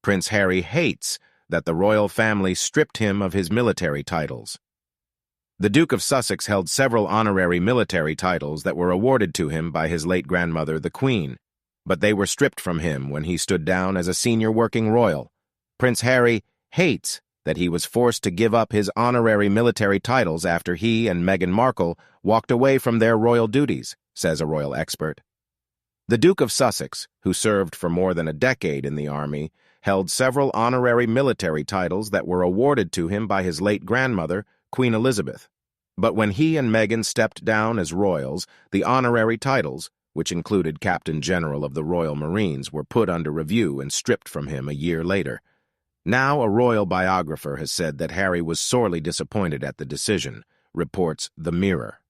Prince Harry hates that the royal family stripped him of his military titles. The Duke of Sussex held several honorary military titles that were awarded to him by his late grandmother, the Queen, but they were stripped from him when he stood down as a senior working royal. Prince Harry hates that he was forced to give up his honorary military titles after he and Meghan Markle walked away from their royal duties, says a royal expert. The Duke of Sussex, who served for more than a decade in the army, held several honorary military titles that were awarded to him by his late grandmother, Queen Elizabeth. But when he and Meghan stepped down as royals, the honorary titles, which included Captain General of the Royal Marines, were put under review and stripped from him a year later. Now a royal biographer has said that Harry was sorely disappointed at the decision, reports The Mirror.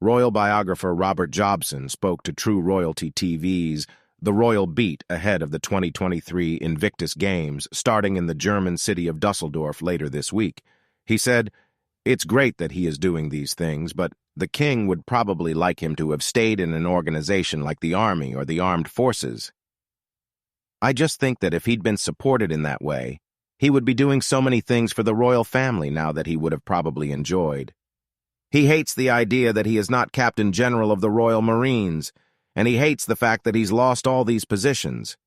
Royal biographer Robert Jobson spoke to True Royalty TV's The Royal Beat ahead of the 2023 Invictus Games starting in the German city of Dusseldorf later this week. He said, "It's great that he is doing these things, but the king would probably like him to have stayed in an organization like the army or the armed forces. I just think that if he'd been supported in that way, he would be doing so many things for the royal family now that he would have probably enjoyed. He hates the idea that he is not Captain General of the Royal Marines, and he hates the fact that he's lost all these positions.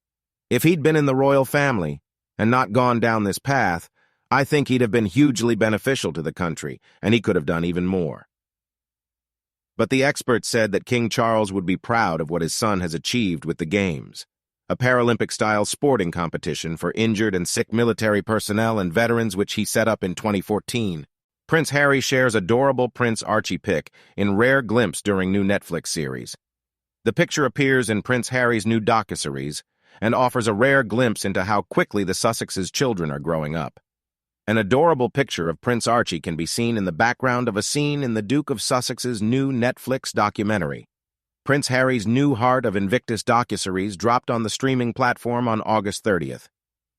If he'd been in the royal family and not gone down this path, I think he'd have been hugely beneficial to the country, and he could have done even more." But the expert said that King Charles would be proud of what his son has achieved with the Games, a Paralympic-style sporting competition for injured and sick military personnel and veterans which he set up in 2014. Prince Harry shares adorable Prince Archie pic in rare glimpse during new Netflix series. The picture appears in Prince Harry's new docuseries and offers a rare glimpse into how quickly the Sussexes' children are growing up. An adorable picture of Prince Archie can be seen in the background of a scene in the Duke of Sussex's new Netflix documentary. Prince Harry's new Heart of Invictus docuseries dropped on the streaming platform on August 30th.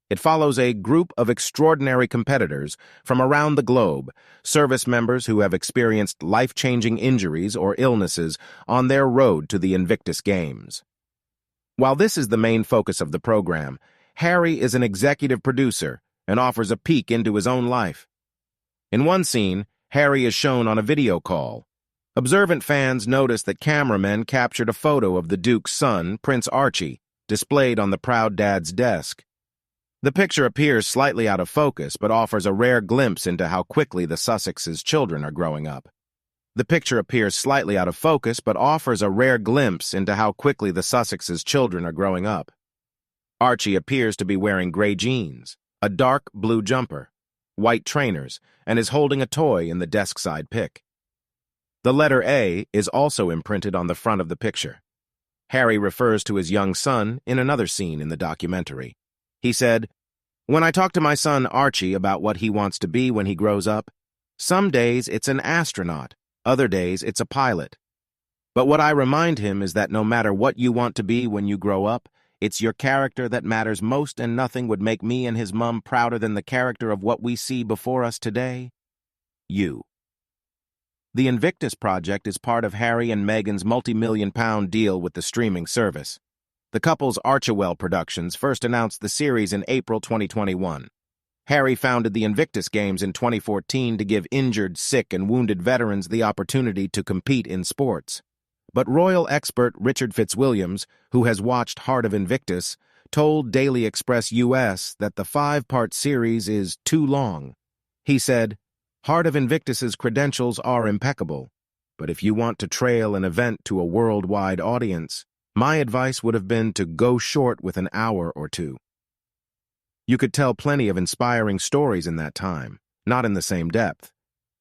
It follows a group of extraordinary competitors from around the globe, service members who have experienced life-changing injuries or illnesses on their road to the Invictus Games. While this is the main focus of the program, Harry is an executive producer and offers a peek into his own life. In one scene, Harry is shown on a video call. Observant fans notice that cameramen captured a photo of the Duke's son, Prince Archie, displayed on the proud dad's desk. The picture appears slightly out of focus, but offers a rare glimpse into how quickly the Sussexes' children are growing up. The picture appears slightly out of focus, but offers a rare glimpse into how quickly the Sussexes' children are growing up. Archie appears to be wearing gray jeans, a dark blue jumper, white trainers, and is holding a toy in the desk-side pic. The letter A is also imprinted on the front of the picture. Harry refers to his young son in another scene in the documentary. He said, "When I talk to my son Archie about what he wants to be when he grows up, some days it's an astronaut, other days it's a pilot. But what I remind him is that no matter what you want to be when you grow up, it's your character that matters most, and nothing would make me and his mum prouder than the character of what we see before us today. You." The Invictus Project is part of Harry and Meghan's multi-million-pound deal with the streaming service. The couple's Archewell Productions first announced the series in April 2021. Harry founded the Invictus Games in 2014 to give injured, sick, and wounded veterans the opportunity to compete in sports. But royal expert Richard Fitzwilliams, who has watched Heart of Invictus, told Daily Express US that the 5-part series is too long. He said, "Heart of Invictus's credentials are impeccable, but if you want to trail an event to a worldwide audience, my advice would have been to go short with an hour or two. You could tell plenty of inspiring stories in that time, not in the same depth,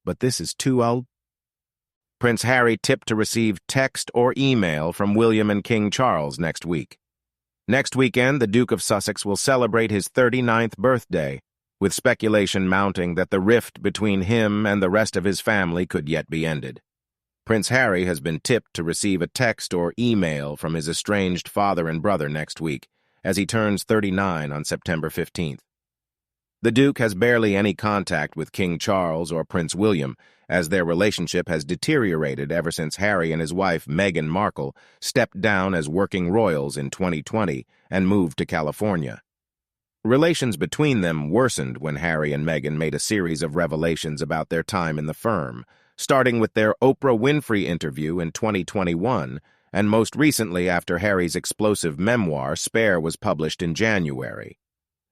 but this is too old." Prince Harry tipped to receive text or email from William and King Charles next week. Next weekend, the Duke of Sussex will celebrate his 39th birthday, with speculation mounting that the rift between him and the rest of his family could yet be ended. Prince Harry has been tipped to receive a text or email from his estranged father and brother next week, as he turns 39 on September 15th. The Duke has barely any contact with King Charles or Prince William, as their relationship has deteriorated ever since Harry and his wife Meghan Markle stepped down as working royals in 2020 and moved to California. Relations between them worsened when Harry and Meghan made a series of revelations about their time in the firm, starting with their Oprah Winfrey interview in 2021, and most recently after Harry's explosive memoir, Spare, was published in January.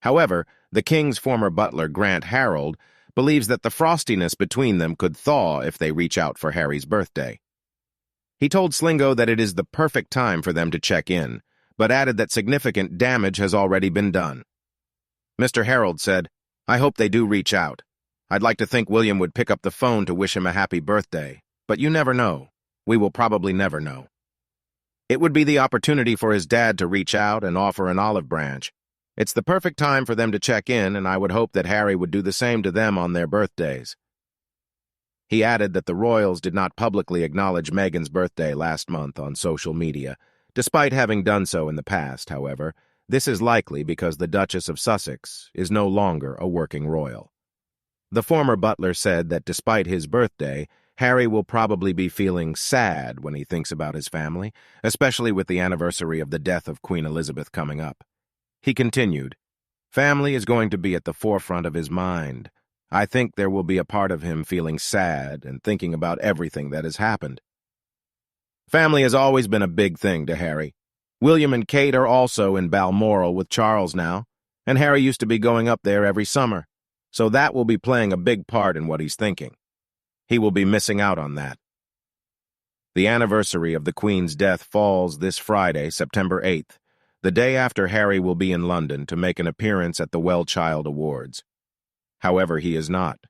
However, the King's former butler, Grant Harold, believes that the frostiness between them could thaw if they reach out for Harry's birthday. He told Slingo that it is the perfect time for them to check in, but added that significant damage has already been done. Mr. Harold said, "I hope they do reach out. I'd like to think William would pick up the phone to wish him a happy birthday, but you never know. We will probably never know. It would be the opportunity for his dad to reach out and offer an olive branch. It's the perfect time for them to check in, and I would hope that Harry would do the same to them on their birthdays." He added that the royals did not publicly acknowledge Meghan's birthday last month on social media. Despite having done so in the past, however, this is likely because the Duchess of Sussex is no longer a working royal. The former butler said that despite his birthday, Harry will probably be feeling sad when he thinks about his family, especially with the anniversary of the death of Queen Elizabeth coming up. He continued, "Family is going to be at the forefront of his mind. I think there will be a part of him feeling sad and thinking about everything that has happened." Family has always been a big thing to Harry. William and Kate are also in Balmoral with Charles now, and Harry used to be going up there every summer, so that will be playing a big part in what he's thinking. He will be missing out on that. The anniversary of the Queen's death falls this Friday, September 8th, the day after Harry will be in London to make an appearance at the Well Child Awards. However, he is not.